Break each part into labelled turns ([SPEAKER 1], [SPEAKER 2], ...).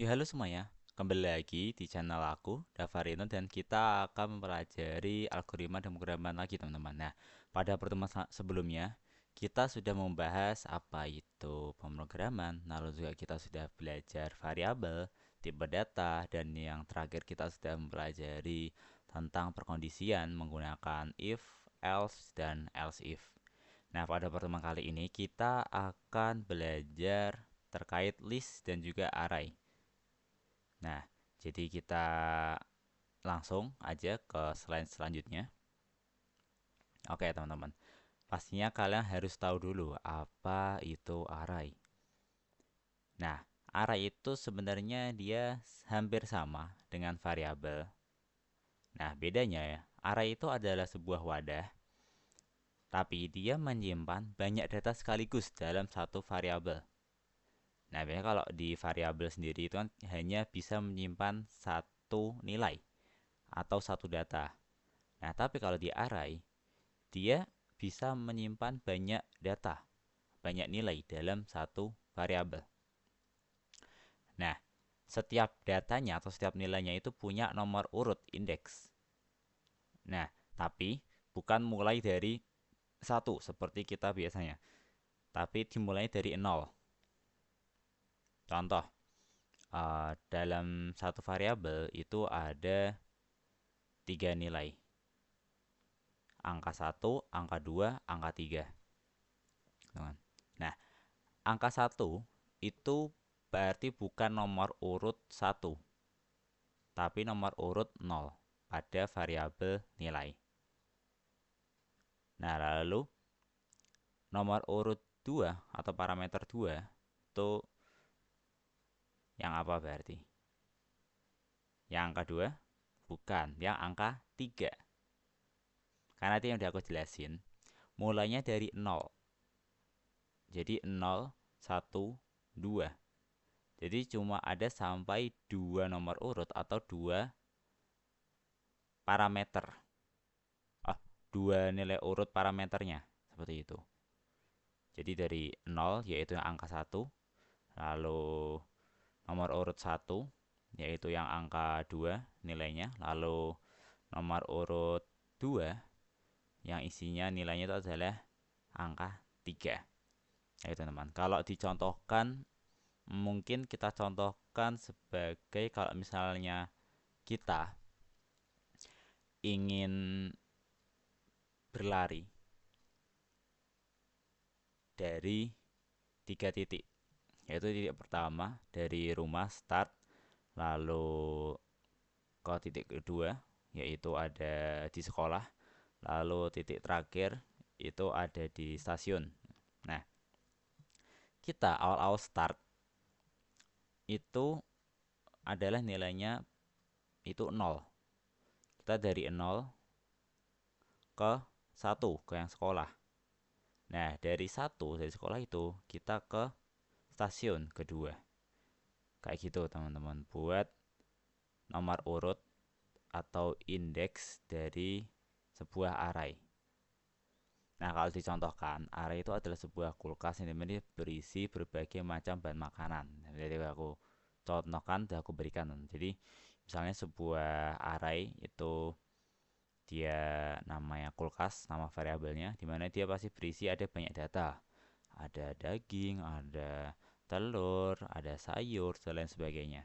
[SPEAKER 1] Halo semuanya, kembali lagi di channel aku, Davarino, dan kita akan mempelajari algoritma dan pemrograman lagi teman-teman. Nah, pada pertemuan sebelumnya, kita sudah membahas apa itu pemrograman, lalu juga kita sudah belajar variabel, tipe data, dan yang terakhir kita sudah mempelajari tentang perkondisian menggunakan if, else, dan else if. Nah, pada pertemuan kali ini kita akan belajar terkait list dan juga array. Nah, jadi kita langsung aja ke slide selanjutnya. Oke, teman-teman. Pastinya kalian harus tahu dulu apa itu array. Nah, array itu sebenarnya dia hampir sama dengan variabel. Nah, bedanya ya, array itu adalah sebuah wadah, tapi dia menyimpan banyak data sekaligus dalam satu variabel. Nah, biasanya kalau di variabel sendiri itu kan hanya bisa menyimpan satu nilai atau satu data. Nah, tapi kalau di array, dia bisa menyimpan banyak data, banyak nilai dalam satu variabel. Nah, setiap datanya atau setiap nilainya itu punya nomor urut indeks. Nah, tapi bukan mulai dari satu seperti kita biasanya, tapi dimulai dari nol. Contoh, dalam satu variabel itu ada tiga nilai. Angka satu, angka 2, angka 3. Nah, angka satu itu berarti bukan nomor urut satu, tapi nomor urut 0 pada variabel nilai. Nah, lalu nomor urut 2 atau parameter 2 itu yang apa berarti? Yang angka 2? Bukan, yang angka 3. Karena itu yang udah aku jelasin, mulainya dari 0. Jadi 0, 1, 2. Jadi cuma ada sampai 2 nomor urut atau 2 parameter. Ah, 2 nilai urut parameternya. Seperti itu. Jadi dari 0 yaitu yang angka 1, lalu nomor urut 1 yaitu yang angka 2 nilainya, lalu nomor urut 2 yang isinya nilainya itu adalah angka 3. Ya teman-teman. Kalau dicontohkan, mungkin kita contohkan sebagai kalau misalnya kita ingin berlari dari 3 titik, yaitu titik pertama dari rumah start, lalu ke titik kedua yaitu ada di sekolah, lalu titik terakhir itu ada di stasiun. Nah, kita awal-awal start itu adalah nilainya itu 0. Kita dari 0 ke 1 ke yang sekolah. Nah, dari 1 dari sekolah itu kita ke stasiun kedua. Kayak gitu teman-teman, buat nomor urut atau indeks dari sebuah array. Nah, kalau dicontohkan, array itu adalah sebuah kulkas yang dimana berisi berbagai macam bahan makanan. Jadi aku contohkan dan aku berikan. Jadi misalnya sebuah array itu dia namanya kulkas, nama variabelnya, dimana dia pasti berisi ada banyak data. Ada daging, ada telur, ada sayur, dan lain sebagainya.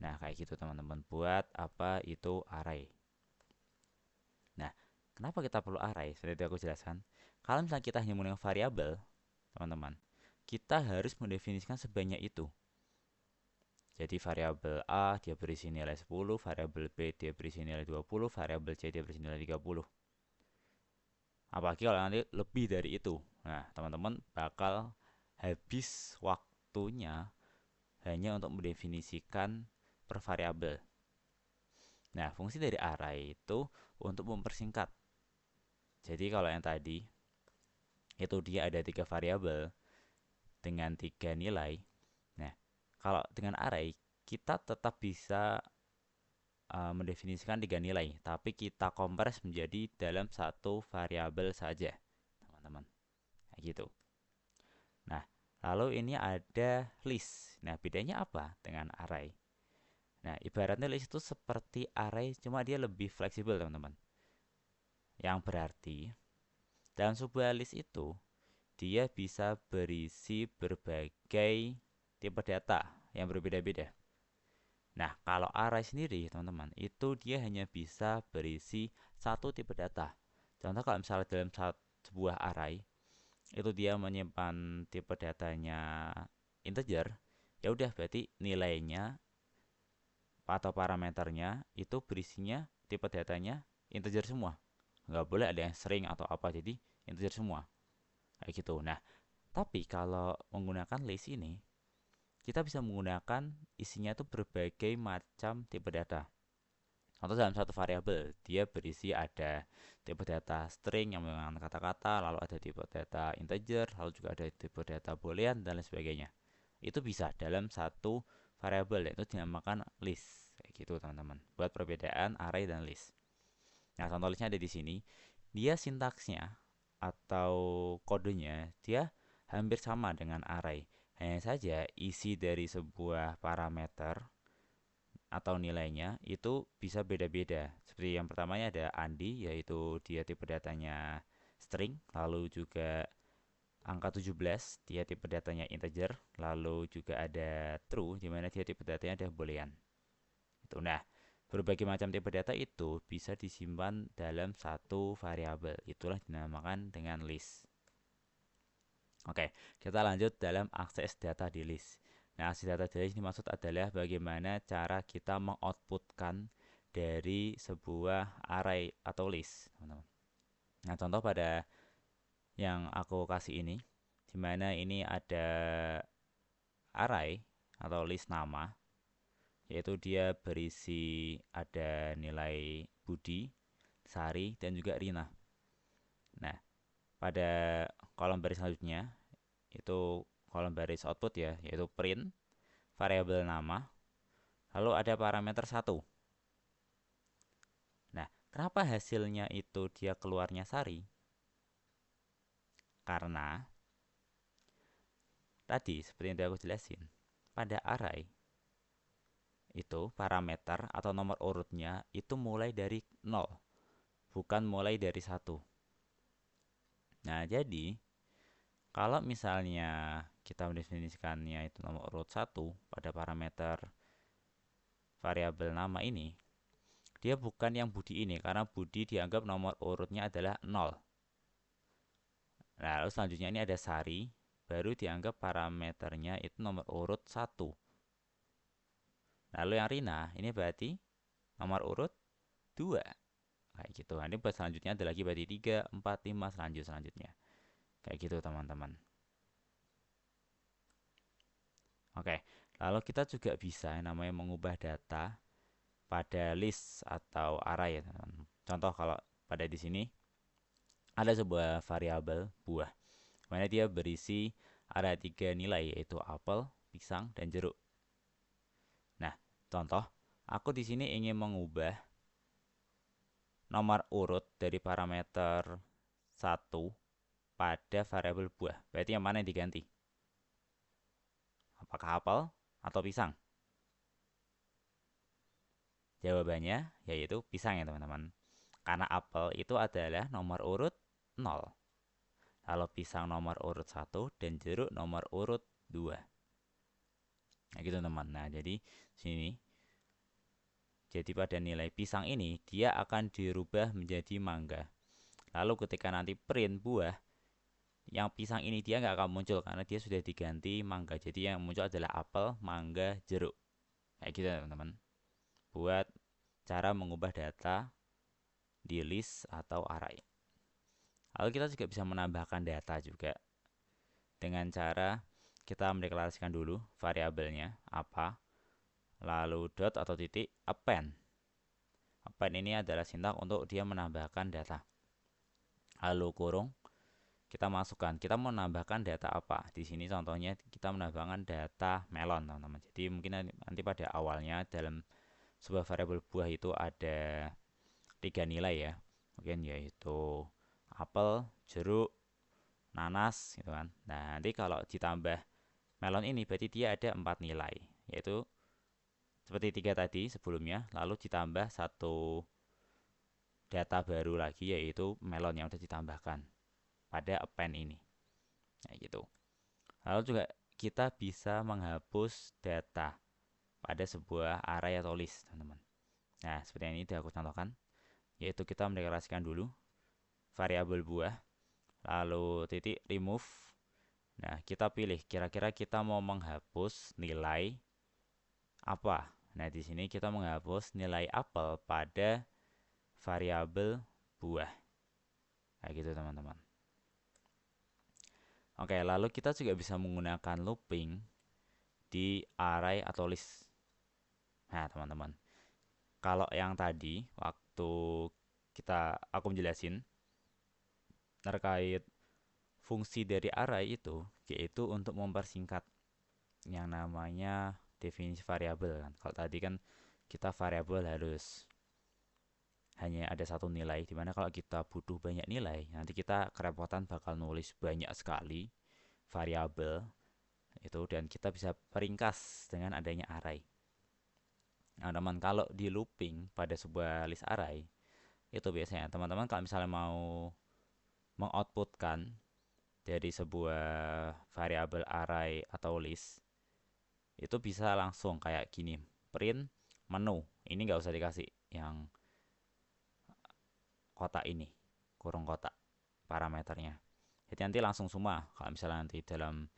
[SPEAKER 1] Nah, kayak gitu teman-teman. Buat apa itu array? Nah, kenapa kita perlu array? Seperti aku jelaskan. Kalau misalnya kita hanya menggunakan variabel, teman-teman, kita harus mendefinisikan sebanyak itu. Jadi variabel A dia berisi nilai 10, variabel B dia berisi nilai 20, variabel C dia berisi nilai 30. Apalagi kalau nanti lebih dari itu. Nah, teman-teman bakal habis waktunya hanya untuk mendefinisikan per variabel. Nah, fungsi dari array itu untuk mempersingkat. Jadi kalau yang tadi itu dia ada tiga variabel dengan tiga nilai. Nah, kalau dengan array kita tetap bisa mendefinisikan tiga nilai, tapi kita kompres menjadi dalam satu variabel saja, teman-teman. Kayak gitu. Nah, Lalu ini ada list. Nah, bedanya apa dengan array? Nah, ibaratnya list itu seperti array, cuma dia lebih fleksibel, teman-teman. Yang berarti, dalam sebuah list itu, dia bisa berisi berbagai tipe data yang berbeda-beda. Nah, kalau array sendiri, teman-teman, itu dia hanya bisa berisi satu tipe data. Contoh kalau misalnya dalam sebuah array, itu dia menyimpan tipe datanya integer, ya udah berarti nilainya atau parameternya itu berisinya tipe datanya integer semua. Nggak boleh ada yang string atau apa, jadi integer semua. Kayak gitu. Nah, tapi kalau menggunakan list ini, kita bisa menggunakan isinya itu berbagai macam tipe data. Atau dalam satu variabel, dia berisi ada tipe data string yang menggunakan kata-kata, lalu ada tipe data integer, lalu juga ada tipe data boolean, dan lain sebagainya. Itu bisa dalam satu variabel, yaitu dinamakan list. Kayak gitu, teman-teman. Buat perbedaan array dan list. Nah, contoh listnya ada di sini. Dia sintaksnya atau kodenya, dia hampir sama dengan array. Hanya saja isi dari sebuah parameter atau nilainya itu bisa beda-beda. Seperti yang pertamanya ada Andi, yaitu dia tipe datanya string, lalu juga angka 17, dia tipe datanya integer, lalu juga ada true, di mana dia tipe datanya ada boolean. Itu. Nah, berbagai macam tipe data itu bisa disimpan dalam satu variabel. Itulah dinamakan dengan list. Oke, kita lanjut dalam akses data di list. Nah, akses data di list ini maksud adalah bagaimana cara kita mengoutputkan dari sebuah array atau list, teman-teman. Nah, contoh pada yang aku kasih ini, di mana ini ada array atau list nama, yaitu dia berisi ada nilai Budi, Sari, dan juga Rina. Nah, pada kolom baris selanjutnya, itu kolom baris output ya, yaitu print variabel nama, lalu ada parameter 1. Nah, kenapa hasilnya itu dia keluarnya Sari? Karena tadi seperti yang aku jelasin, pada array itu parameter atau nomor urutnya itu mulai dari 0, bukan mulai dari 1. Nah, jadi kalau misalnya kita mendefinisikannya itu nomor urut 1 pada parameter variabel nama ini, dia bukan yang Budi ini karena Budi dianggap nomor urutnya adalah 0. Nah, lalu selanjutnya ini ada Sari, baru dianggap parameternya itu nomor urut 1. Lalu yang Rina, ini berarti nomor urut 2. Kayak gitu. Nah, ini buat selanjutnya ada lagi berarti 3, 4, 5, selanjutnya. Kayak gitu, teman-teman. Oke, lalu kita juga bisa yang namanya mengubah data pada list atau array ya, teman-teman. Contoh kalau pada di sini ada sebuah variabel buah, mana dia berisi ada 3 nilai yaitu apel, pisang, dan jeruk. Nah, contoh, aku di sini ingin mengubah nomor urut dari parameter 1 pada variabel buah. Berarti yang mana yang diganti? Apakah apel atau pisang? Jawabannya yaitu pisang ya, teman-teman. Karena apel itu adalah nomor urut 0. Lalu pisang nomor urut 1 dan jeruk nomor urut 2. Nah, gitu teman. Nah, jadi sini jadi pada nilai pisang ini dia akan dirubah menjadi mangga. Lalu ketika nanti print buah, yang pisang ini dia nggak akan muncul karena dia sudah diganti mangga. Jadi yang muncul adalah apel, mangga, jeruk. Kayak gitu teman-teman. Buat cara mengubah data di list atau array. Lalu kita juga bisa menambahkan data juga dengan cara kita mendeklarasikan dulu variabelnya apa, lalu dot atau titik append. Append ini adalah sintak untuk dia menambahkan data. Lalu kurung, kita masukkan, kita mau menambahkan data apa. Di sini contohnya kita menambahkan data melon, teman-teman. Jadi mungkin nanti pada awalnya dalam sebuah variabel buah itu ada 3 nilai ya. Mungkin yaitu apel, jeruk, nanas gitu kan. Nah, nanti kalau ditambah melon ini berarti dia ada 4 nilai, yaitu seperti 3 tadi sebelumnya, lalu ditambah satu data baru lagi yaitu melon yang sudah ditambahkan pada append ini. Nah, gitu. Lalu juga kita bisa menghapus data pada sebuah array atau list, teman-teman. Nah, seperti ini sudah aku contohkan, yaitu kita mendeklarasikan dulu variabel buah, lalu titik remove. Nah, kita pilih kira-kira kita mau menghapus nilai apa. Nah, di sini kita menghapus nilai apel pada variabel buah. Kayak gitu, teman-teman. Oke, lalu kita juga bisa menggunakan looping di array atau list. Nah, teman-teman, kalau yang tadi waktu aku menjelasin terkait fungsi dari array itu, yaitu untuk mempersingkat yang namanya definisi variabel kan. Kalau tadi kan kita variabel harus hanya ada satu nilai, dimana kalau kita butuh banyak nilai, nanti kita kerepotan bakal nulis banyak sekali variabel itu, dan kita bisa peringkas dengan adanya array. Nah, teman, kalau di looping pada sebuah list array, itu biasanya teman-teman kalau misalnya mau mengoutputkan dari sebuah variabel array atau list, itu bisa langsung kayak gini, print menu. Ini nggak usah dikasih yang kotak ini, kurung kotak parameternya. Jadi nanti langsung semua. Kalau misalnya nanti dalam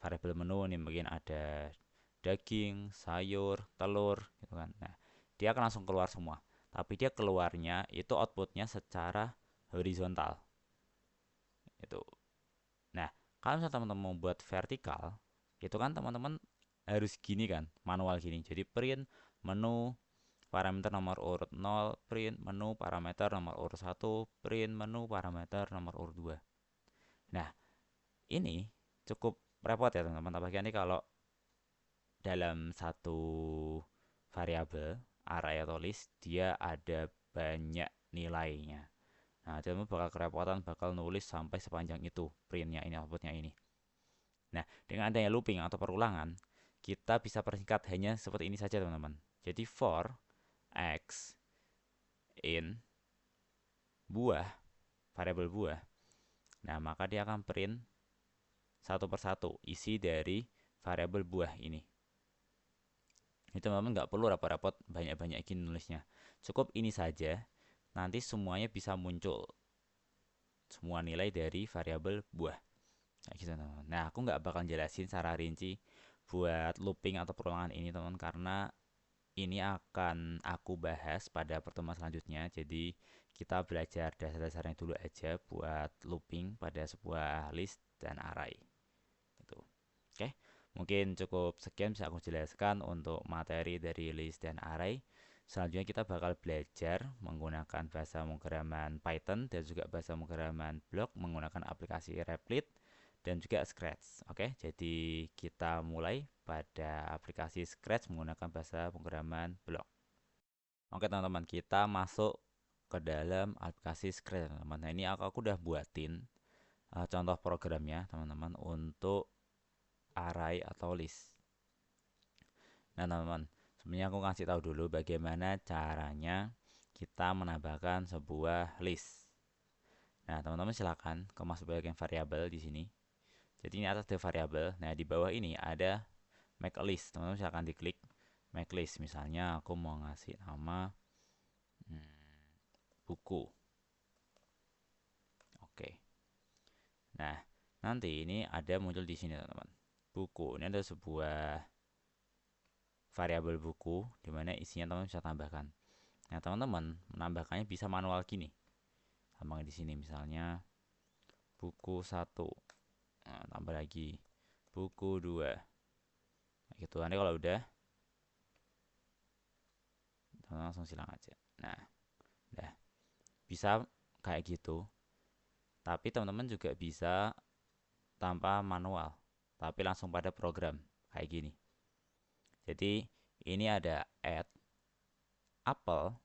[SPEAKER 1] variabel menu ini mungkin ada daging, sayur, telur, gitu kan. Nah, dia akan langsung keluar semua. Tapi dia keluarnya itu outputnya secara horizontal. Itu. Nah, kalau misalnya teman-teman mau buat vertikal, itu kan teman-teman harus gini kan, manual gini. Jadi print menu parameter nomor urut 0, print menu parameter nomor urut 1, print menu parameter nomor urut 2. Nah, ini cukup repot ya teman-teman. Apalagi nanti kalau dalam satu variabel array atau list dia ada banyak nilainya. Nah, teman bakal kerepotan, bakal nulis sampai sepanjang itu printnya ini, outputnya ini. Nah, dengan adanya looping atau perulangan, kita bisa persingkat hanya seperti ini saja teman-teman. Jadi for x in buah, variabel buah, nah maka dia akan print satu persatu isi dari variabel buah ini. Itu memang nggak perlu repot-repot banyak-banyakin nulisnya. Cukup ini saja, nanti semuanya bisa muncul semua nilai dari variabel buah. Nah, gitu, teman-teman. Nah, aku nggak bakal jelasin secara rinci buat looping atau perulangan ini, teman, karena ini akan aku bahas pada pertemuan selanjutnya. Jadi kita belajar dasar-dasarnya dulu aja buat looping pada sebuah list dan array. Itu. Oke, mungkin cukup sekian bisa aku jelaskan untuk materi dari list dan array. Selanjutnya kita bakal belajar menggunakan bahasa pemrograman Python dan juga bahasa pemrograman Block menggunakan aplikasi Replit dan juga Scratch. Oke, jadi kita mulai pada aplikasi Scratch menggunakan bahasa pemrograman Block. Oke teman-teman, kita masuk ke dalam aplikasi Scratch teman-teman. Nah, ini aku udah buatin contoh programnya teman-teman untuk array atau list. Nah teman-teman, sebenarnya aku kasih tahu dulu bagaimana caranya kita menambahkan sebuah list. Nah teman-teman silakan ke masuk bagian variabel di sini. Jadi ini atas ada variabel. Nah di bawah ini ada make a list. Teman-teman silakan diklik make list. Misalnya aku mau ngasih nama buku. Oke. Nah nanti ini ada muncul di sini teman-teman. Buku ini ada sebuah variabel buku di mana isinya teman-teman bisa tambahkan. Nah teman-teman menambahkannya bisa manual gini. Tambah di sini misalnya buku 1. Nah, tambah lagi buku 2. Nah, gitu. Nanti kalau udah teman langsung silang aja. Nah, udah bisa kayak gitu. Tapi teman-teman juga bisa tanpa manual, tapi langsung pada program kayak gini. Jadi ini ada add apel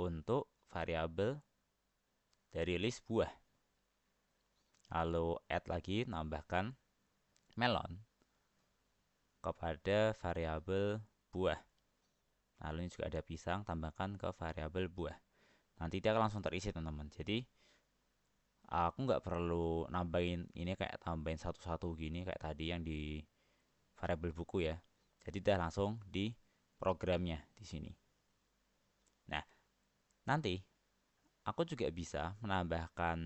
[SPEAKER 1] untuk variabel dari list buah. Lalu add lagi nambahkan melon kepada variabel buah. Lalu ini juga ada pisang, tambahkan ke variabel buah. Nanti dia akan langsung terisi teman-teman. Jadi aku nggak perlu nambahin ini kayak tambahin satu-satu gini kayak tadi yang di variabel buku ya. Jadi udah langsung di programnya di sini. Nah, nanti aku juga bisa menambahkan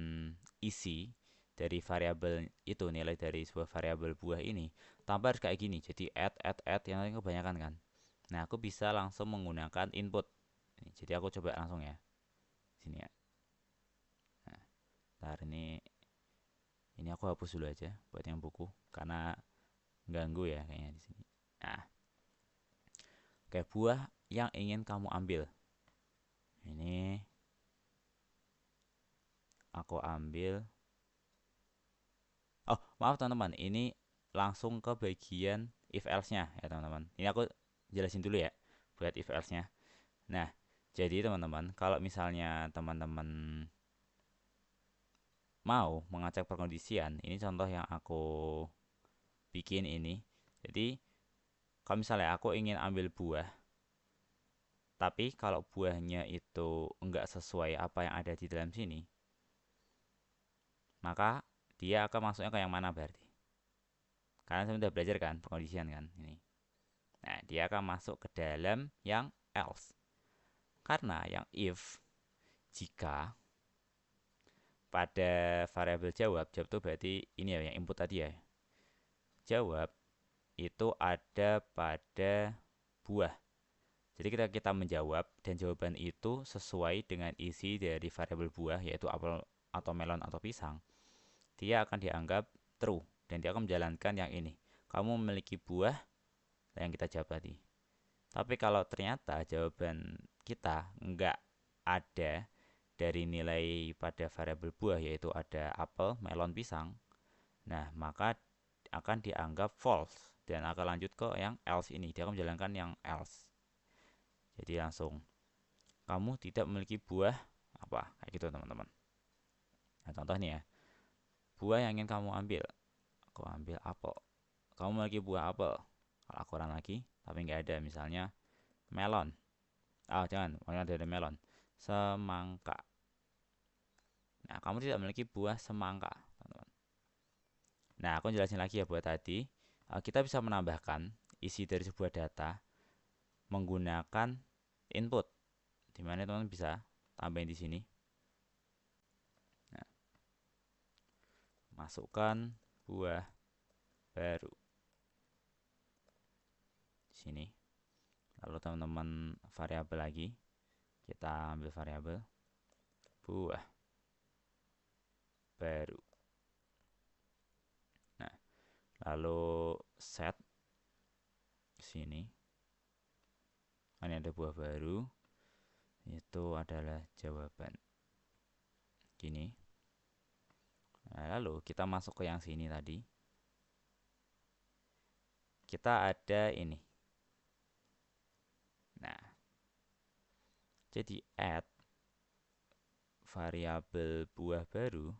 [SPEAKER 1] isi dari variabel itu, nilai dari sebuah variabel buah ini tanpa harus kayak gini. Jadi add yang lain kebanyakan kan. Nah, aku bisa langsung menggunakan input. Jadi aku coba langsung ya. Sini ya. Nah, ntar ini aku hapus dulu aja buat yang buku karena ganggu ya kayaknya di sini. Nah, kayak buah yang ingin kamu ambil. Ini aku ambil. Oh, maaf teman-teman, ini langsung ke bagian if else-nya ya teman-teman. Ini aku jelasin dulu ya buat if else-nya. Nah, jadi teman-teman, kalau misalnya teman-teman mau mengecek perkondisian, ini contoh yang aku bikin ini. Jadi, kalau misalnya aku ingin ambil buah, tapi kalau buahnya itu enggak sesuai apa yang ada di dalam sini, maka dia akan masuknya ke yang mana berarti? Karena saya sudah belajar kan perkondisian kan ini. Nah, dia akan masuk ke dalam yang else. Karena yang if jika pada variabel jawab itu berarti ini ya yang input tadi ya. Jawab itu ada pada buah. Jadi kita menjawab dan jawaban itu sesuai dengan isi dari variabel buah yaitu apel atau melon atau pisang, dia akan dianggap true dan dia akan menjalankan yang ini. Kamu memiliki buah yang kita jawab tadi. Tapi kalau ternyata jawaban kita nggak ada dari nilai pada variabel buah yaitu ada apel, melon, pisang, nah maka akan dianggap false dan akan lanjut ke yang else ini. Dia akan menjalankan yang else. Jadi langsung kamu tidak memiliki buah apa kayak gitu teman-teman. Nah contoh nih ya, buah yang ingin kamu ambil, aku ambil apel. Kamu memiliki buah apel. Kalau aku run lagi, tapi nggak ada misalnya melon. Ah jangan, makanya dari melon. Semangka. Nah kamu tidak memiliki buah semangka, teman-teman. Nah aku jelasin lagi ya buat tadi. Kita bisa menambahkan isi dari sebuah data menggunakan input. Dimana teman-teman bisa tambahin di sini. Nah, masukkan buah baru di sini. Lalu teman-teman variabel lagi. Kita ambil variabel buah baru. Nah, lalu set sini. Ini ada buah baru. Itu adalah jawaban. Gini. Nah, lalu kita masuk ke yang sini tadi. Kita ada ini. Nah, jadi add variabel buah baru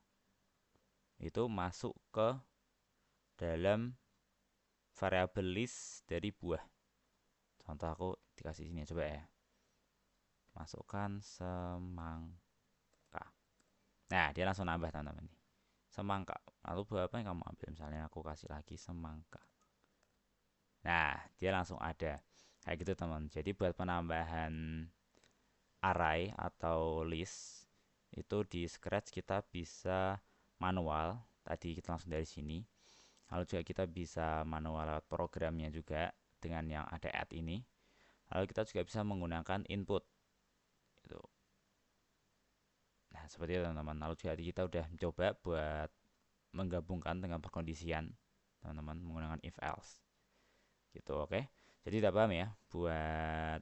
[SPEAKER 1] itu masuk ke dalam variabel list dari buah. Contoh aku dikasih sini coba ya. Masukkan semangka. Nah, dia langsung nambah teman-teman nih. Semangka. Lalu buah apa yang kamu ambil? Misalnya aku kasih lagi semangka. Nah, dia langsung ada. Kayak gitu teman. Jadi buat penambahan array atau list itu di Scratch kita bisa manual. Tadi kita langsung dari sini. Lalu juga kita bisa manual lewat programnya juga dengan yang ada add ini. Lalu kita juga bisa menggunakan input. Itu. Nah, seperti itu teman-teman. Lalu juga kita udah mencoba buat menggabungkan dengan perkondisian teman-teman menggunakan if else. Gitu, oke. Jadi tidak paham ya buat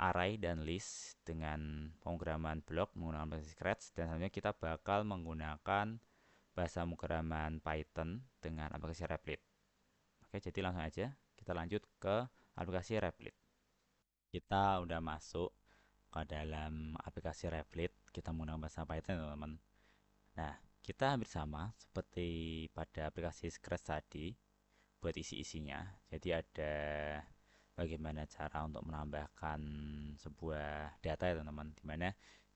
[SPEAKER 1] array dan list dengan pemrograman blok menggunakan bahasa Scratch dan selanjutnya kita bakal menggunakan bahasa pemrograman Python dengan aplikasi Replit. Oke, jadi langsung aja kita lanjut ke aplikasi Replit. Kita udah masuk ke dalam aplikasi Replit, kita menggunakan bahasa Python teman-teman. Nah, kita hampir sama seperti pada aplikasi Scratch tadi. buat isi-isinya. Jadi ada bagaimana cara untuk menambahkan sebuah data ya teman-teman. Dimana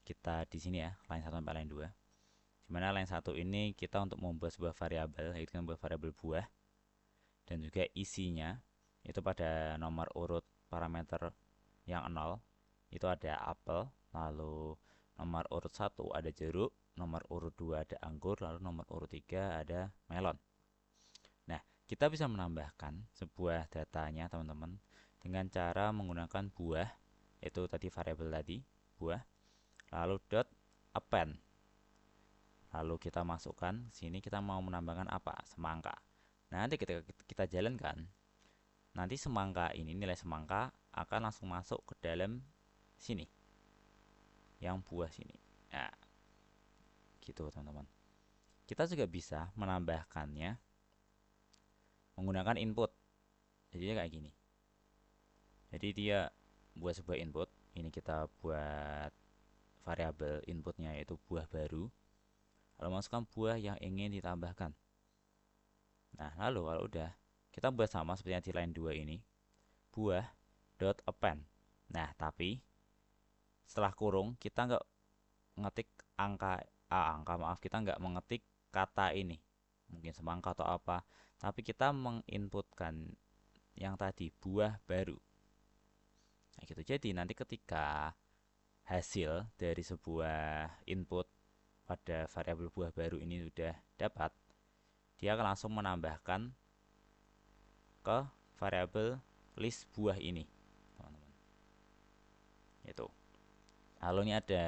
[SPEAKER 1] kita di sini ya, line 1 sampai line 2. Dimana line 1 ini kita untuk membuat sebuah variabel, yaitu membuat variabel buah. Dan juga isinya, itu pada nomor urut parameter yang 0, itu ada apel, lalu nomor urut 1 ada jeruk, nomor urut 2 ada anggur, lalu nomor urut 3 ada melon. Nah, kita bisa menambahkan sebuah datanya teman-teman dengan cara menggunakan buah, itu tadi variabel tadi, buah, lalu dot append. Lalu kita masukkan sini, kita mau menambahkan apa? Semangka. Nah, nanti ketika kita jalankan, nanti semangka ini, nilai semangka akan langsung masuk ke dalam sini, yang buah sini. Nah, gitu teman-teman. Kita juga bisa menambahkannya menggunakan input. Jadi kayak gini. Jadi dia buat sebuah input. Ini kita buat variabel inputnya yaitu buah baru. Lalu masukkan buah yang ingin ditambahkan. Nah, lalu kalau udah, kita buat sama seperti yang di line 2 ini. Buah dot append. Nah, tapi setelah kurung kita nggak ngetik angka maaf, kita nggak mengetik kata ini, mungkin semangka atau apa, tapi kita menginputkan yang tadi buah baru. Nah, gitu. Jadi nanti ketika hasil dari sebuah input pada variabel buah baru ini sudah dapat, dia akan langsung menambahkan ke variabel list buah ini, teman-teman. Itu. Lalu ini ada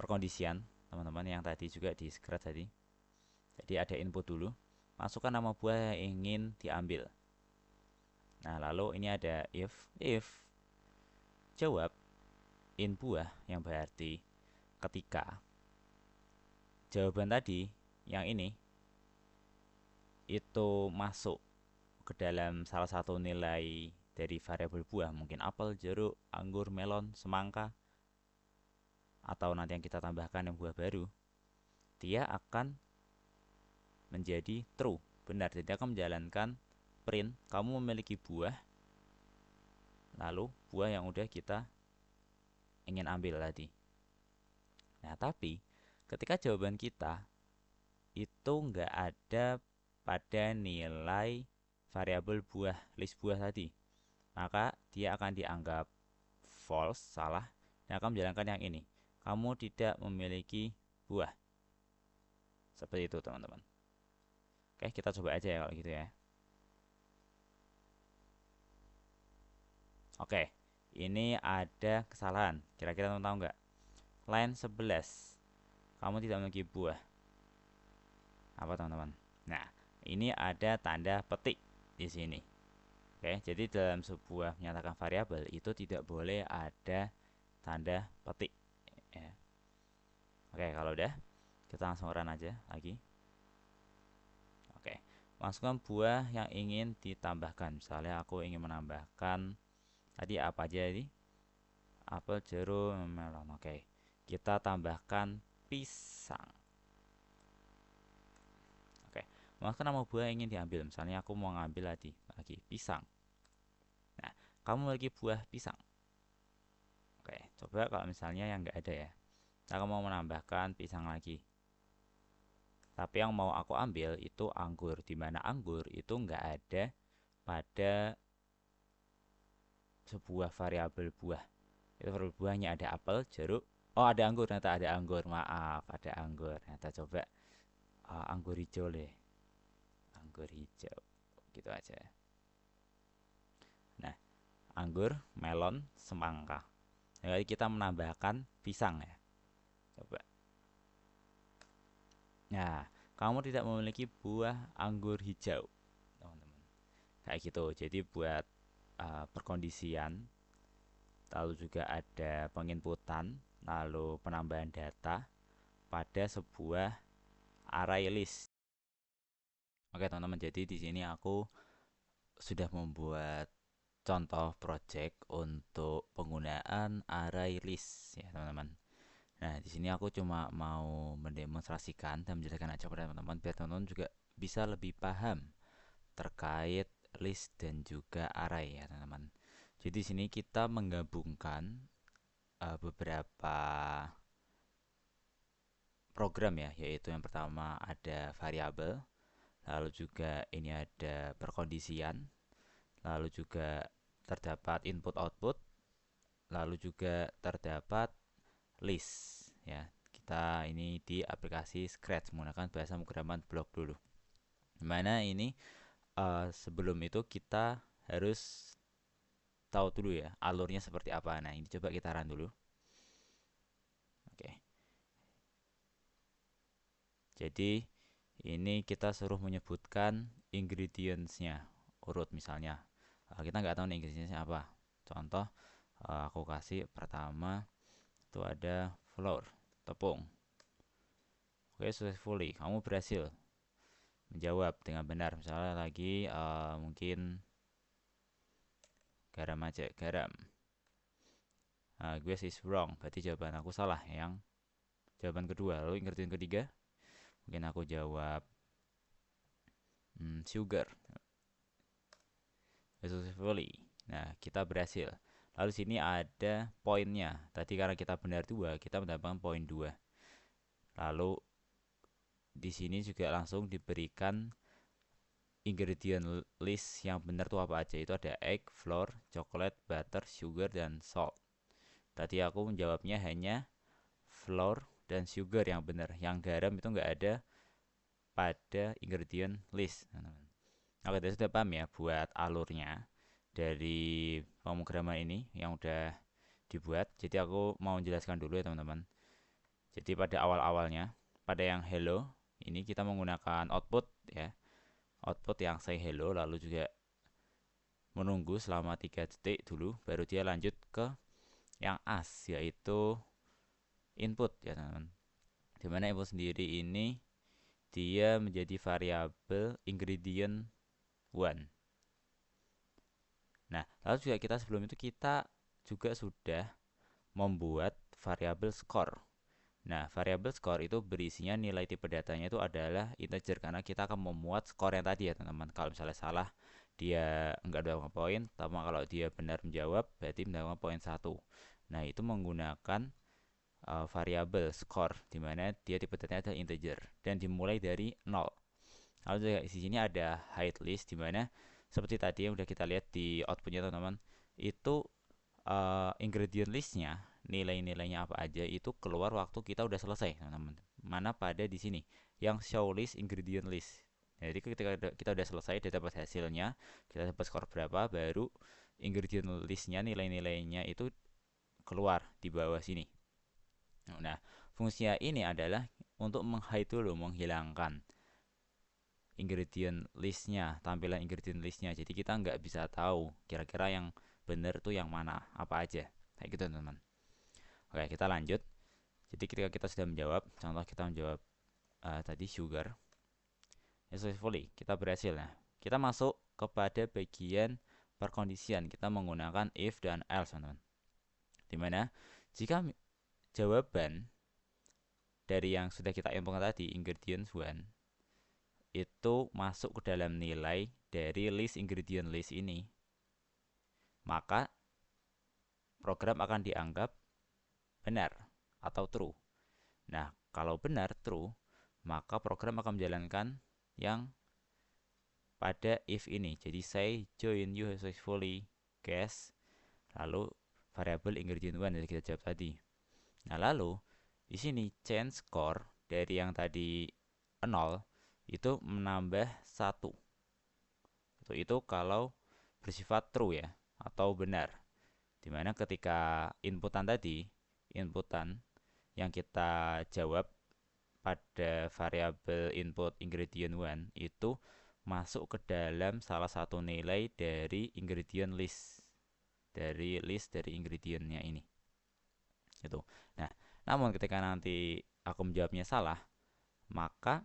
[SPEAKER 1] perkondisian, teman-teman, yang tadi juga di scratch tadi. Jadi ada input dulu, masukkan nama buah yang ingin diambil. Nah, lalu ini ada if jawab in buah, yang berarti ketika jawaban tadi yang ini itu masuk ke dalam salah satu nilai dari variabel buah, mungkin apel, jeruk, anggur, melon, semangka, atau nanti yang kita tambahkan yang buah baru, dia akan menjadi true, benar. Jadi akan menjalankan print kamu memiliki buah, lalu buah yang udah kita ingin ambil tadi. Nah, tapi ketika jawaban kita itu nggak ada pada nilai variabel buah, list buah tadi, maka dia akan dianggap false, salah, dan akan menjalankan yang ini. Kamu tidak memiliki buah. Seperti itu, teman-teman. Oke, kita coba aja ya kalau gitu ya. Oke, ini ada kesalahan. Kira-kira teman tahu nggak? Line 11. Kamu tidak memiliki buah. Apa, teman-teman? Nah, ini ada tanda petik di sini. Oke, jadi dalam sebuah menyatakan variabel itu tidak boleh ada tanda petik. Ya. Oke, kalau udah, kita langsung run aja lagi. Oke, masukkan buah yang ingin ditambahkan. Misalnya aku ingin menambahkan tadi apa aja ini? Apel, jeruk, melon. Oke, kita tambahkan pisang. Oke, masukkan nama buah yang ingin diambil. Misalnya aku mau ngambil lagi pisang. Nah, kamu memiliki buah pisang. Oke, coba kalau misalnya yang nggak ada ya. Aku mau menambahkan pisang lagi. Tapi yang mau aku ambil itu anggur, di mana anggur itu nggak ada pada sebuah variabel buah. Itu variabel buahnya ada apel, jeruk. Oh, ada anggur, ternyata ada anggur. Maaf, ada anggur. Ternyata coba anggur hijau deh. Anggur hijau. Gitu aja. Nah, anggur, melon, semangka. Jadi kita menambahkan pisang ya. Coba. Nah, kamu tidak memiliki buah anggur hijau, teman-teman. Kayak gitu. Jadi buat perkondisian, lalu juga ada penginputan, lalu penambahan data pada sebuah array list. Oke, teman-teman. Jadi di sini aku sudah membuat contoh project untuk penggunaan array list ya, teman-teman. Nah, di sini aku cuma mau mendemonstrasikan dan menjelaskan aja pada teman-teman biar teman-teman juga bisa lebih paham terkait list dan juga array ya teman-teman. Jadi sini kita menggabungkan beberapa program ya, yaitu yang pertama ada variabel, lalu juga ini ada perkondisian, lalu juga terdapat input output, lalu juga terdapat list ya. Kita ini di aplikasi Scratch menggunakan bahasa pemrograman blok dulu. Dimana ini sebelum itu kita harus tahu dulu ya alurnya seperti apa. Nah ini coba kita run dulu. Oke. Jadi ini kita suruh menyebutkan ingredientsnya, urut misalnya. Kita nggak tahu nih ingredientsnya apa. Contoh aku kasih pertama itu ada flour, tepung. Oke, successfully. Kamu berhasil menjawab dengan benar. Misalnya lagi mungkin garam aja, garam. Gue is wrong, berarti jawaban aku salah. Yang jawaban kedua, lalu ingredient ketiga, mungkin aku jawab sugar. Successfully. Nah, kita berhasil. Lalu sini ada poinnya. Tadi karena kita benar 2, kita mendapatkan poin 2. Lalu di sini juga langsung diberikan ingredient list yang benar tuh apa aja. Itu ada egg, flour, coklat, butter, sugar, dan salt. Tadi aku menjawabnya hanya flour dan sugar yang benar. Yang garam itu nggak ada pada ingredient list. Oke, kita sudah paham ya buat alurnya dari pemrograman ini yang udah dibuat. Jadi aku mau menjelaskan dulu ya teman-teman. Jadi pada awal-awalnya, pada yang hello, ini kita menggunakan output ya. Output yang say hello, lalu juga menunggu selama 3 detik dulu, baru dia lanjut ke yang as, yaitu input ya teman-teman. Dimana input sendiri ini dia menjadi variabel ingredient 1. Nah, lalu juga kita sebelum itu kita juga sudah membuat variabel score. Nah, variabel score itu berisinya nilai tipe datanya itu adalah integer karena kita akan memuat skor yang tadi ya teman-teman. Kalau misalnya salah dia enggak mendapatkan poin, sama kalau dia benar menjawab berarti mendapatkan poin 1. Nah, itu menggunakan variabel score di mana dia tipe datanya adalah integer dan dimulai dari 0. Lalu juga di sini ada hide list di mana seperti tadi yang udah kita lihat di outputnya teman-teman, itu ingredient listnya nilai-nilainya apa aja itu keluar waktu kita udah selesai teman-teman. Mana pada di sini yang show list ingredient list. Jadi ketika kita udah selesai, dia dapat hasilnya, kita dapat skor berapa, baru ingredient listnya nilai-nilainya itu keluar di bawah sini. Nah, fungsinya ini adalah untuk menghide dulu, menghilangkan ingredient listnya, tampilan ingredient listnya. Jadi kita nggak bisa tahu kira-kira yang benar tuh yang mana, apa aja. Kayak gitu teman-teman. Oke, kita lanjut. Jadi ketika kita sudah menjawab, contoh kita menjawab tadi sugar, successfully, kita berhasil. Nah, kita masuk kepada bagian perkondisian. Kita menggunakan if dan else, teman-teman. Dimana jika jawaban dari yang sudah kita inputkan tadi, ingredients 1, itu masuk ke dalam nilai dari list ingredient list ini, maka program akan dianggap benar atau true. Nah, kalau benar true, maka program akan menjalankan yang pada if ini. Jadi say join you successfully guess, lalu variabel ingredient 1 yang kita jawab tadi. Nah, lalu di sini change score dari yang tadi 0 itu menambah 1. Itu kalau bersifat true ya atau benar. Dimana ketika inputan tadi, inputan yang kita jawab pada variabel input ingredient 1 itu masuk ke dalam salah satu nilai dari ingredient list, dari list dari ingredientnya ini itu. Nah, namun ketika nanti aku menjawabnya salah, maka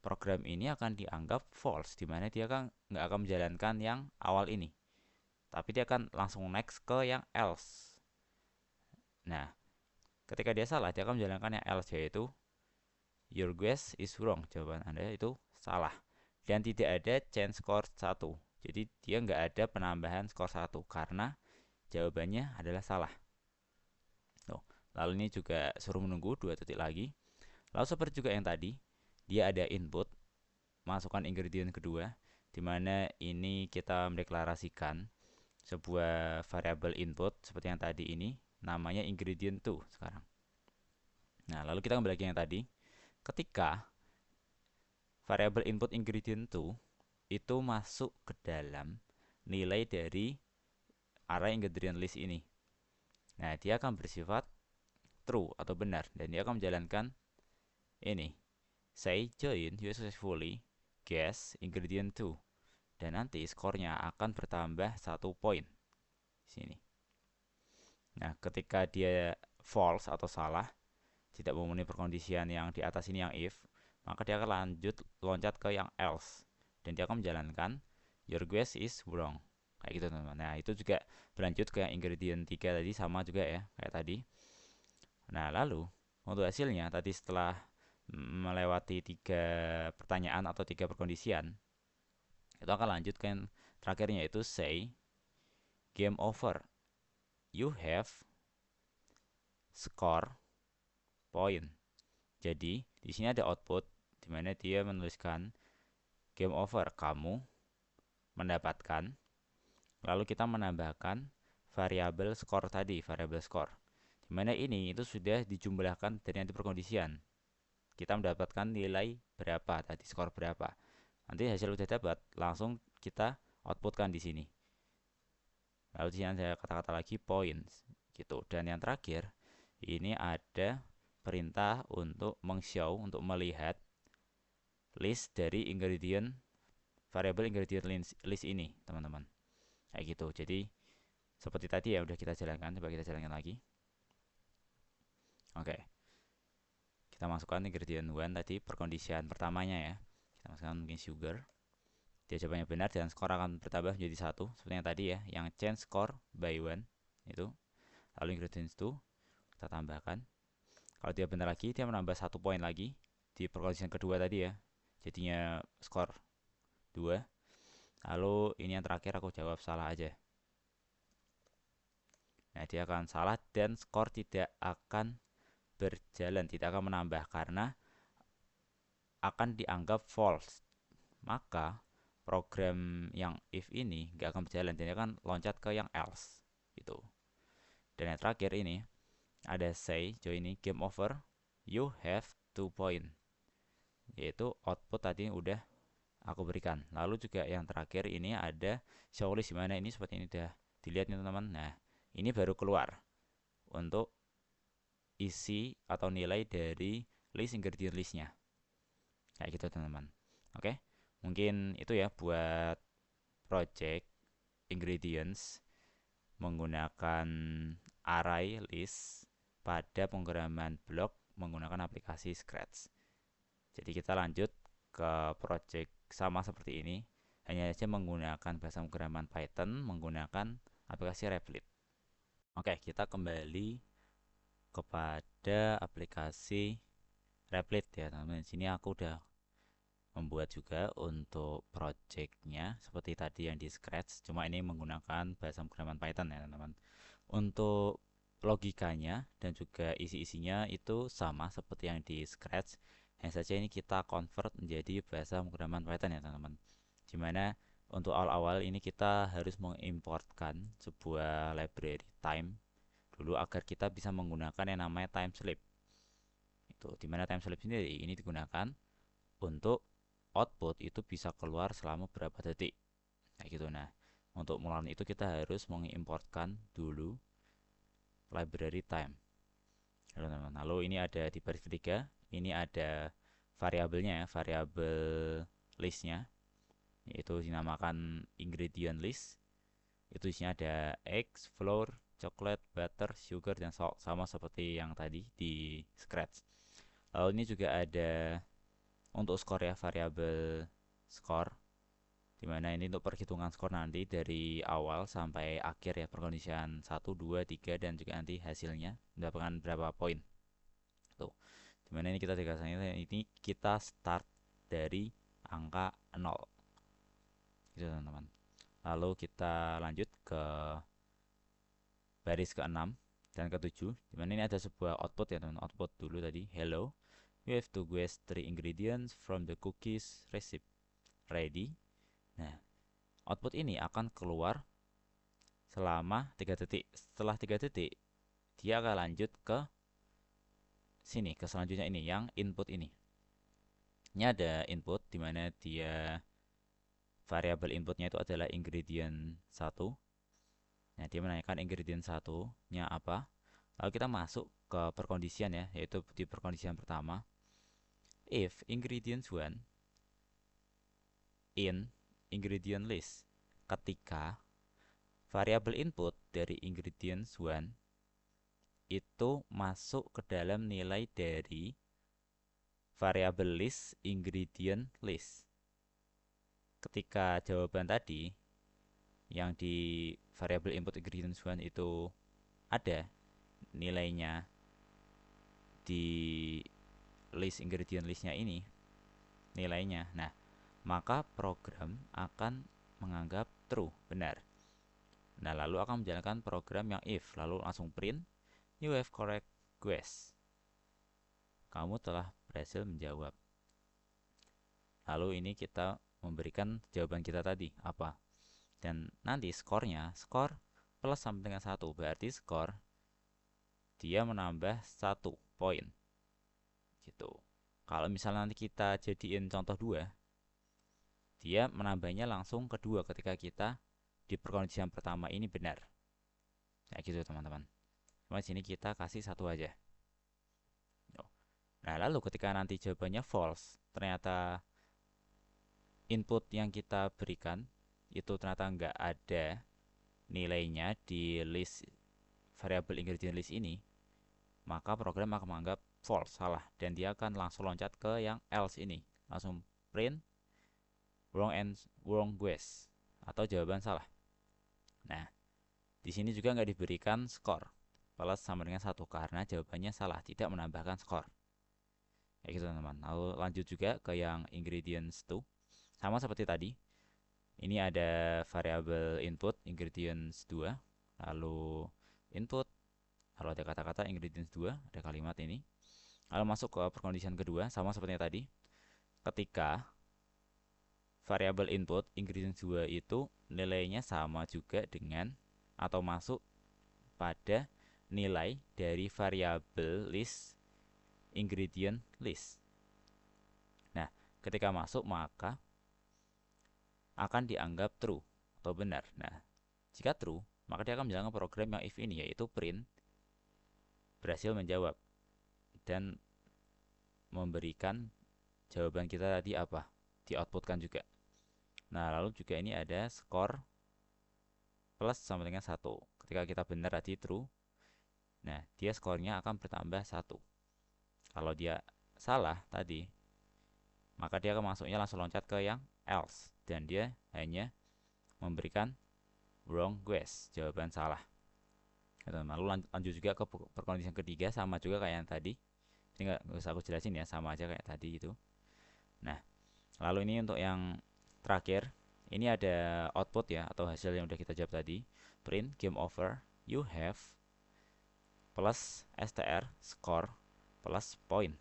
[SPEAKER 1] program ini akan dianggap false, dimana dia kan nggak akan menjalankan yang awal ini, tapi dia akan langsung next ke yang else. Nah, ketika dia salah, dia akan menjalankan yang else, yaitu your guess is wrong, jawaban Anda itu salah. dan tidak ada change score 1. Jadi dia nggak ada penambahan skor 1 karena jawabannya adalah salah. Tuh. Lalu ini juga suruh menunggu 2 detik lagi. Lalu seperti juga yang tadi, dia ada input, masukkan ingredient kedua, di mana ini kita mendeklarasikan sebuah variabel input seperti yang tadi ini, namanya ingredient 2 sekarang. Nah, lalu kita kembali lagi yang tadi. Ketika variabel input ingredient 2 itu masuk ke dalam nilai dari array ingredient list ini. Nah, dia akan bersifat true atau benar dan dia akan menjalankan ini. Say join you successfully guess ingredient 2 dan nanti skornya akan bertambah 1 poin di sini. Nah, ketika dia false atau salah, tidak memenuhi perkondisian yang di atas ini yang if, maka dia akan lanjut loncat ke yang else dan dia akan menjalankan your guess is wrong. Kayak gitu teman-teman. Nah, itu juga berlanjut ke yang ingredient 3 tadi sama juga ya, kayak tadi. Nah, lalu untuk hasilnya tadi setelah melewati 3 pertanyaan atau 3 perkondisian, itu akan lanjut ke yang terakhirnya yaitu say game over. You have score point. Jadi, di sini ada output di mana dia menuliskan game over, kamu mendapatkan. Lalu kita menambahkan variabel skor tadi, variabel skor. Di mana ini itu sudah dijumlahkan dari nanti perkondisian. Kita mendapatkan nilai berapa tadi, skor berapa. Nanti hasil udah dapat, langsung kita outputkan di sini. Lalu di sini ada kata-kata lagi points gitu. Dan yang terakhir, ini ada perintah untuk meng-show, untuk melihat list dari ingredient variabel ingredient list ini, teman-teman. Kayak gitu. Jadi seperti tadi ya udah kita jalankan, coba kita jalankan lagi. Oke. Kita masukkan ingredient 1 tadi, perkondisian pertamanya ya. Kita masukkan mungkin sugar. Dia jawabannya benar dan skor akan bertambah menjadi 1 seperti yang tadi ya, yang change score by 1 itu. Lalu ingredient 2 kita tambahkan. Kalau dia benar lagi, dia menambah 1 poin lagi di perkondisian kedua tadi ya. Jadinya skor 2. Lalu ini yang terakhir aku jawab salah aja. Nah, dia akan salah dan skor tidak akan berjalan, tidak akan menambah karena akan dianggap false. Maka program yang if ini nggak akan berjalan, jadi akan loncat ke yang else gitu. Dan yang terakhir ini ada say join ini game over, you have 2 point, yaitu output tadi udah aku berikan. Lalu juga yang terakhir ini ada show list, dimana ini seperti ini udah dilihat nih teman-teman. Nah, ini baru keluar untuk isi atau nilai dari list ingredient listnya kayak gitu teman-teman. Oke, mungkin itu ya buat project ingredients menggunakan array list pada pemrograman blok menggunakan aplikasi Scratch. Jadi kita lanjut ke project sama seperti ini, hanya saja menggunakan bahasa pemrograman Python menggunakan aplikasi Replit. Oke, kita kembali kepada aplikasi Replit ya teman-teman. Di sini aku udah membuat juga untuk projectnya seperti tadi yang di Scratch, cuma ini menggunakan bahasa pemrograman Python ya teman-teman. Untuk logikanya dan juga isi-isinya itu sama seperti yang di Scratch, hanya saja ini kita convert menjadi bahasa pemrograman Python ya teman-teman. Dimana untuk awal-awal ini kita harus mengimportkan sebuah library time dulu agar kita bisa menggunakan yang namanya time slip. Itu dimana time slip sendiri ini digunakan untuk output itu bisa keluar selama berapa detik kayak gitu. Nah, untuk melakukan itu kita harus mengimportkan dulu library time. Lalu ini ada di baris ketiga, ini ada variabelnya ya, variabel listnya, yaitu dinamakan ingredient list. Itu isinya ada eggs, flour, coklat, butter, sugar, dan salt, sama seperti yang tadi di Scratch. Lalu ini juga ada untuk skor ya, variabel skor, dimana ini untuk perhitungan skor nanti dari awal sampai akhir ya, perkondisian 1, 2, 3 dan juga nanti hasilnya mendapatkan berapa poin tuh. Dimana ini kita dikasihnya ini kita start dari angka 0 gitu teman-teman. Lalu kita lanjut ke baris ke-6 dan ke-7, dimana ini ada sebuah output ya teman. Output dulu tadi, hello, you have to guess 3 ingredients from the cookies recipe ready. Nah, output ini akan keluar selama 3 detik. Setelah 3 detik, dia akan lanjut ke sini, ke selanjutnya ini, yang input ini. Ini ada input, dimana dia variabel inputnya itu adalah ingredient 1. Nah, dia menanyakan ingredient 1-nya apa. Lalu kita masuk ke perkondisian ya, yaitu di perkondisian pertama. If ingredients 1 in ingredient list. Ketika variabel input dari ingredients 1 itu masuk ke dalam nilai dari variabel list ingredient list. Ketika jawaban tadi yang di variabel input ingredients 1 itu ada nilainya di list ingredient listnya ini, nilainya, nah maka program akan menganggap true, benar. Nah, lalu akan menjalankan program yang if, lalu langsung print you have correct guess, kamu telah berhasil menjawab. Lalu ini kita memberikan jawaban kita tadi apa, dan nanti skornya, skor plus sampai dengan 1, berarti skor dia menambah 1 poin gitu. Kalau misalnya nanti kita jadiin contoh 2, dia menambahnya langsung kedua ketika kita di perkondisian pertama ini benar. Kayak gitu teman-teman. Cuma sini kita kasih 1 aja. Nah, lalu ketika nanti jawabannya false, ternyata input yang kita berikan itu ternyata nggak ada nilainya di list variabel ingredient list ini, maka program akan menganggap false, salah, dan dia akan langsung loncat ke yang else ini, langsung print wrong guess atau jawaban salah. Nah, di sini juga nggak diberikan skor plus sama dengan 1 karena jawabannya salah, tidak menambahkan skor. Kayak gitu teman-teman. Lalu lanjut juga ke yang ingredients 2, sama seperti tadi. Ini ada variabel input ingredients 2, lalu input, lalu ada kata-kata ingredients 2, ada kalimat ini. Lalu masuk ke perkondisian kedua, sama seperti tadi. Ketika variabel input ingredients 2 itu nilainya sama juga dengan atau masuk pada nilai dari variabel list ingredient list. Nah, ketika masuk maka akan dianggap true atau benar. Nah, jika true, maka dia akan menjalankan program yang if ini, yaitu print berhasil menjawab dan memberikan jawaban kita tadi apa, di-outputkan juga. Nah, lalu juga ini ada skor plus sama dengan 1. Ketika kita benar tadi true, nah dia skornya akan bertambah 1. Kalau dia salah tadi, maka dia akan masuknya langsung loncat ke yang else, dan dia hanya memberikan wrong guess, jawaban salah. Lalu lanjut juga ke perkondisian ketiga, sama juga kayak yang tadi. Ini nggak usah aku jelasin ya, sama aja kayak tadi itu. Nah, lalu ini untuk yang terakhir, ini ada output ya, atau hasil yang udah kita jawab tadi. Print game over, you have plus str score plus point,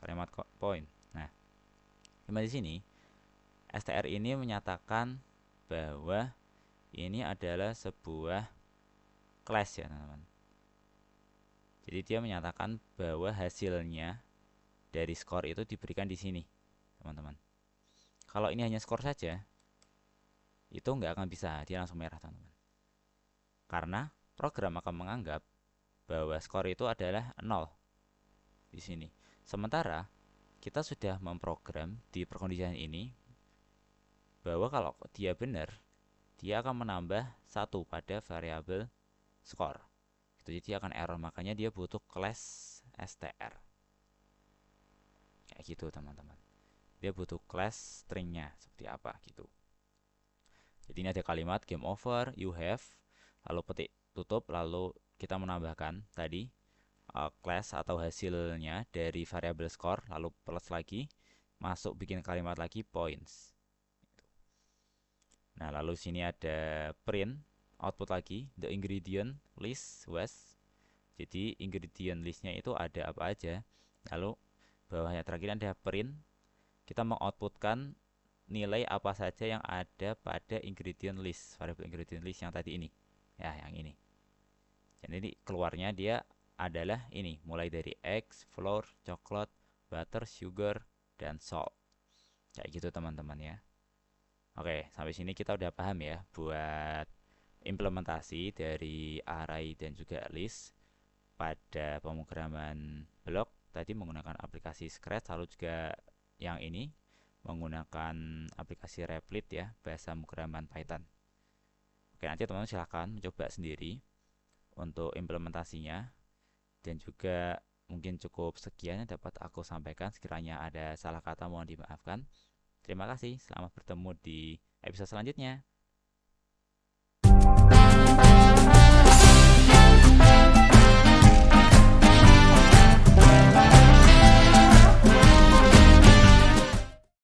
[SPEAKER 1] kalimat point. Nah, di sini str ini menyatakan bahwa ini adalah sebuah class ya teman-teman. Jadi dia menyatakan bahwa hasilnya dari skor itu diberikan di sini teman-teman. Kalau ini hanya skor saja, itu nggak akan bisa, dia langsung merah teman-teman. Karena program akan menganggap bahwa skor itu adalah 0 di sini. Sementara kita sudah memprogram di perkondisian ini bahwa kalau dia benar, dia akan menambah 1 pada variabel skor. Jadi dia akan error, makanya dia butuh class str. Kayak gitu teman-teman. Dia butuh class stringnya seperti apa gitu. Jadi ini ada kalimat game over, you have, lalu petik tutup, lalu kita menambahkan tadi class atau hasilnya dari variabel score, lalu plus lagi, masuk bikin kalimat lagi points. Nah, lalu sini ada print output lagi, the ingredient list was. Jadi ingredient listnya itu ada apa aja. Lalu bawahnya terakhir ada print, kita mengoutputkan nilai apa saja yang ada pada ingredient list, variable ingredient list yang tadi ini. Ya, yang ini. Jadi keluarnya dia adalah ini, mulai dari eggs, flour, coklat, butter, sugar, dan salt. Kayak gitu teman-teman ya. Oke, sampai sini kita udah paham ya buat implementasi dari array dan juga list pada pemrograman blok tadi menggunakan aplikasi Scratch, lalu juga yang ini menggunakan aplikasi Replit ya, bahasa pemrograman Python. Oke, nanti teman-teman silahkan mencoba sendiri untuk implementasinya, dan juga mungkin cukup sekian yang dapat aku sampaikan. Sekiranya ada salah kata mohon dimaafkan. Terima kasih, selamat bertemu di episode selanjutnya.